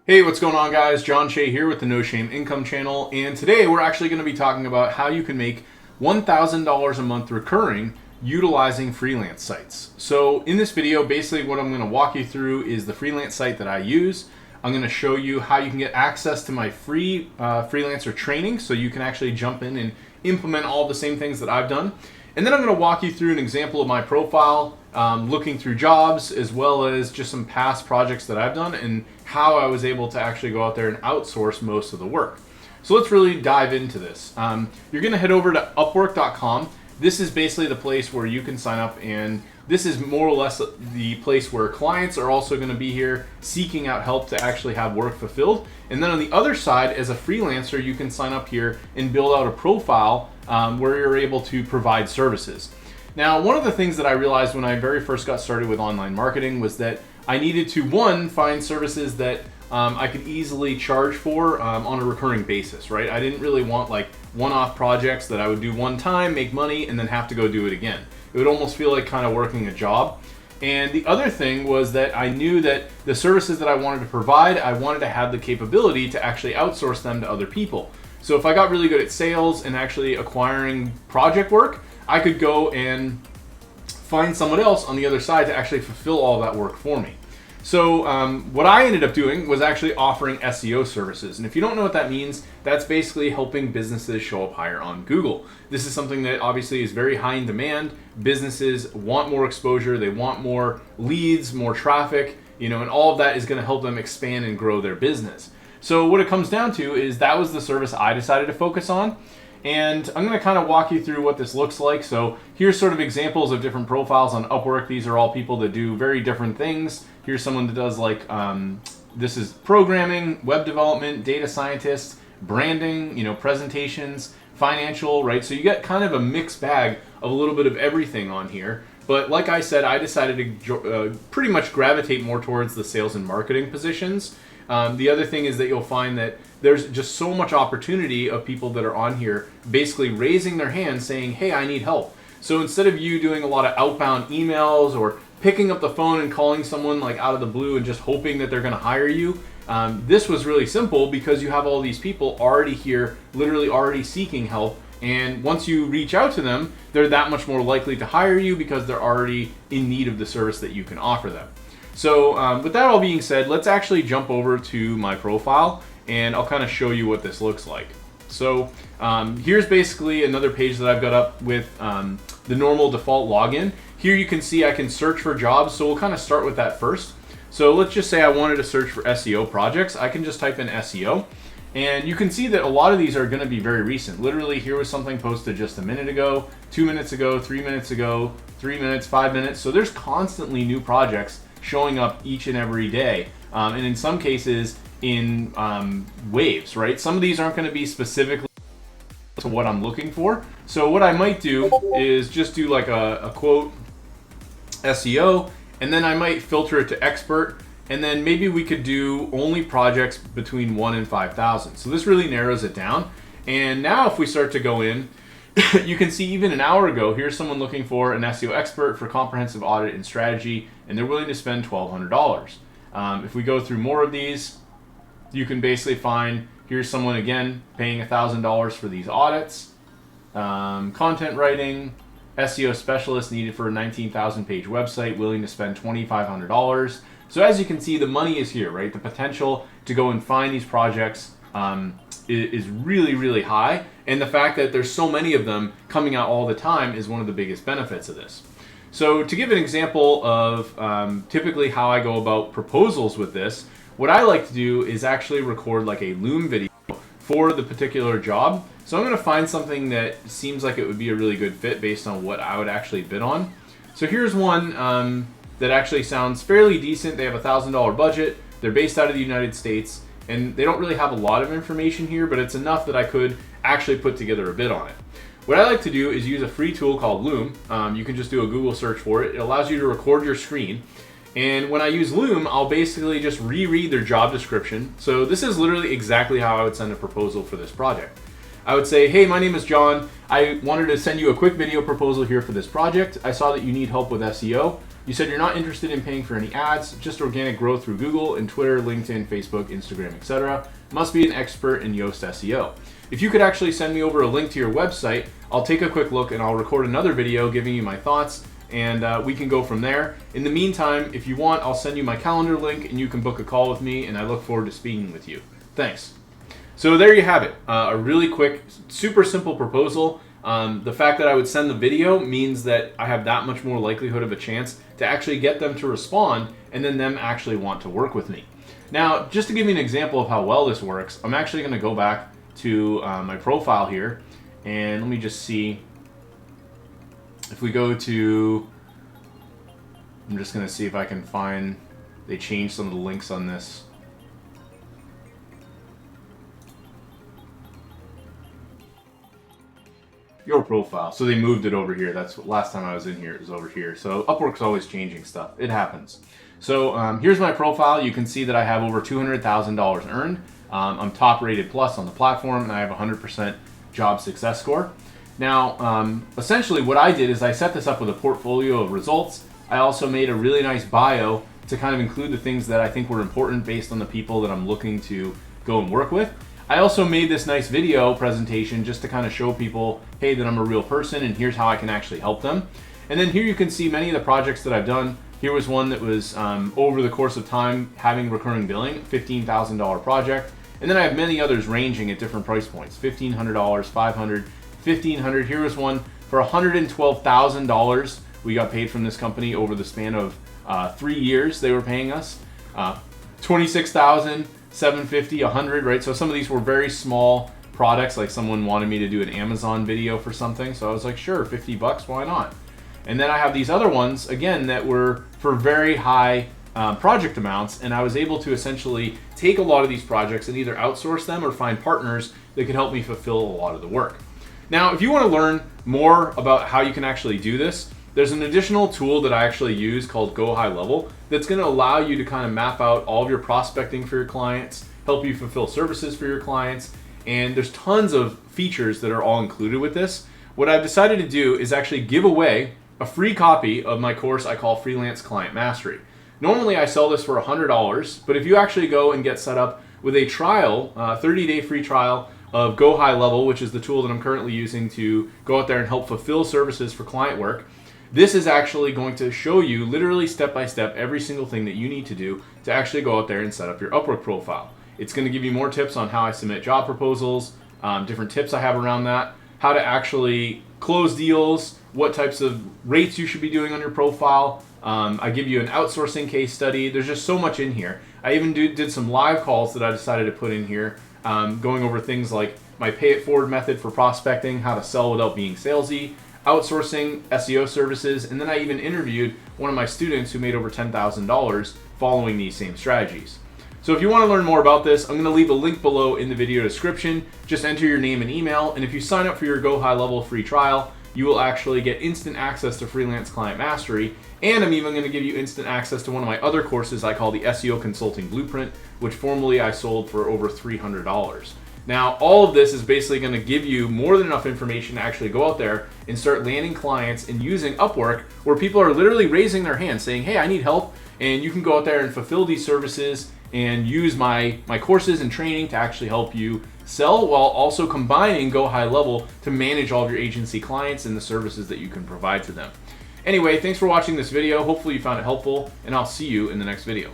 Hey, what's going on, guys? John Shea here with the No Shame Income channel, and today we're actually going to be talking about how you can make $1,000 a month recurring utilizing freelance sites. So in this video, basically what I'm going to walk you through is the freelance site that I use. I'm going to show you how you can get access to my free freelancer training so you can actually jump in and implement all the same things that I've done. And then I'm going to walk you through an example of my profile, looking through jobs, as well as just some past projects that I've done and how I was able to actually go out there and outsource most of the work. So let's really dive into this. You're going to head over to UpWork.com. This is basically the place where you can sign up, and this is more or less the place where clients are also going to be here seeking out help to actually have work fulfilled. And then on the other side, as a freelancer, you can sign up here and build out a profile where you're able to provide services. Now, one of the things that I realized when I very first got started with online marketing was that I needed to, one, find services that I could easily charge for on a recurring basis, right? I didn't really want like one-off projects that I would do one time, make money, and then have to go do it again. It would almost feel like kind of working a job. And the other thing was that I knew that the services that I wanted to provide, I wanted to have the capability to actually outsource them to other people. So if I got really good at sales and actually acquiring project work, I could go and find someone else on the other side to actually fulfill all that work for me. So what I ended up doing was actually offering SEO services. And if you don't know what that means, that's basically helping businesses show up higher on Google. This is something that obviously is very high in demand. Businesses want more exposure, they want more leads, more traffic, and all of that is going to help them expand and grow their business. So what it comes down to is that was the service I decided to focus on. And I'm going to kind of walk you through what this looks like. So here's sort of examples of different profiles on UpWork. These are all people that do very different things. Here's someone that does like, this is programming, web development, data scientists, branding, presentations, financial, right? So you get kind of a mixed bag of a little bit of everything on here. But like I said, I decided to pretty much gravitate more towards the sales and marketing positions. The other thing is that you'll find that there's just so much opportunity of people that are on here basically raising their hand saying, hey, I need help. So instead of you doing a lot of outbound emails or picking up the phone and calling someone like out of the blue and just hoping that they're going to hire you, this was really simple because you have all these people already here, literally already seeking help. And once you reach out to them, they're that much more likely to hire you because they're already in need of the service that you can offer them. So with that all being said, let's actually jump over to my profile and I'll kind of show you what this looks like. So here's basically another page that I've got up with the normal default login. Here you can see I can search for jobs, so we'll kind of start with that first. So let's just say I wanted to search for SEO projects. I can just type in SEO. And you can see that a lot of these are going to be very recent. Literally, here was something posted just a minute ago, 2 minutes ago, 3 minutes ago, 3 minutes, 5 minutes. So there's constantly new projects showing up each and every day. And in some cases, in waves, right? Some of these aren't going to be specifically to what I'm looking for. So what I might do is just do like a quote SEO, and then I might filter it to expert. And then maybe we could do only projects between 1 and 5,000. So this really narrows it down. And now if we start to go in, you can see even an hour ago, here's someone looking for an SEO expert for comprehensive audit and strategy, and they're willing to spend $1,200. If we go through more of these, you can basically find, here's someone again paying $1,000 for these audits. Content writing, SEO specialist needed for a 19,000 page website, willing to spend $2,500. So as you can see, the money is here, right? The potential to go and find these projects is really, really high. And the fact that there's so many of them coming out all the time is one of the biggest benefits of this. So to give an example of typically how I go about proposals with this, what I like to do is actually record like a Loom video for the particular job. So I'm going to find something that seems like it would be a really good fit based on what I would actually bid on. So here's one that actually sounds fairly decent. They have a $1,000 budget. They're based out of the United States, and they don't really have a lot of information here, but it's enough that I could actually put together a bid on it. What I like to do is use a free tool called Loom. You can just do a Google search for it. It allows you to record your screen. And when I use Loom, I'll basically just reread their job description. So this is literally exactly how I would send a proposal for this project. I would say, hey, my name is John. I wanted to send you a quick video proposal here for this project. I saw that you need help with SEO. You said you're not interested in paying for any ads, just organic growth through Google and Twitter, LinkedIn, Facebook, Instagram, etc. Must be an expert in Yoast SEO. If you could actually send me over a link to your website, I'll take a quick look and I'll record another video giving you my thoughts, and we can go from there. In the meantime, if you want, I'll send you my calendar link and you can book a call with me, and I look forward to speaking with you. Thanks. So there you have it, a really quick, super simple proposal. The fact that I would send the video means that I have that much more likelihood of a chance to actually get them to respond and then them actually want to work with me. Now, just to give you an example of how well this works, I'm actually going to go back to my profile here, and let me just see. If we go to, I'm just going to see if I can find, they changed some of the links on this. Your profile. So they moved it over here. That's what, last time I was in here, it was over here. So UpWork's always changing stuff. It happens. So here's my profile. You can see that I have over $200,000 earned. I'm top rated plus on the platform, and I have 100% job success score. Now, essentially what I did is I set this up with a portfolio of results. I also made a really nice bio to kind of include the things that I think were important based on the people that I'm looking to go and work with. I also made this nice video presentation just to kind of show people, hey, that I'm a real person and here's how I can actually help them. And then here you can see many of the projects that I've done. Here was one that was over the course of time having recurring billing, $15,000 project. And then I have many others ranging at different price points, $1,500, $500, $1,500. Here was one for $112,000. We got paid from this company over the span of 3 years. They were paying us $26,000. 750, 100, right? So some of these were very small products, like someone wanted me to do an Amazon video for something, so I was like, sure, 50 bucks, why not? And then I have these other ones, again, that were for very high project amounts, and I was able to essentially take a lot of these projects and either outsource them or find partners that could help me fulfill a lot of the work. Now, if you want to learn more about how you can actually do this, there's an additional tool that I actually use called Go High Level that's going to allow you to kind of map out all of your prospecting for your clients, help you fulfill services for your clients, and there's tons of features that are all included with this. What I've decided to do is actually give away a free copy of my course I call Freelance Client Mastery. Normally I sell this for $100, but if you actually go and get set up with a trial, 30-day free trial of Go High Level, which is the tool that I'm currently using to go out there and help fulfill services for client work, this is actually going to show you literally step by step every single thing that you need to do to actually go out there and set up your UpWork profile. It's going to give you more tips on how I submit job proposals, different tips I have around that, how to actually close deals, what types of rates you should be doing on your profile. I give you an outsourcing case study. There's just so much in here. I even did some live calls that I decided to put in here, going over things like my pay it forward method for prospecting, how to sell without being salesy, outsourcing SEO services, and then I even interviewed one of my students who made over $10,000 following these same strategies. So if you want to learn more about this, I'm going to leave a link below in the video description. Just enter your name and email, and if you sign up for your Go High Level free trial, you will actually get instant access to Freelance Client Mastery, and I'm even going to give you instant access to one of my other courses I call the SEO Consulting Blueprint, which formerly I sold for over $300. Now, all of this is basically going to give you more than enough information to actually go out there and start landing clients and using UpWork, where people are literally raising their hand saying, hey, I need help, and you can go out there and fulfill these services and use my courses and training to actually help you sell, while also combining Go High Level to manage all of your agency clients and the services that you can provide to them. Anyway, thanks for watching this video. Hopefully you found it helpful, and I'll see you in the next video.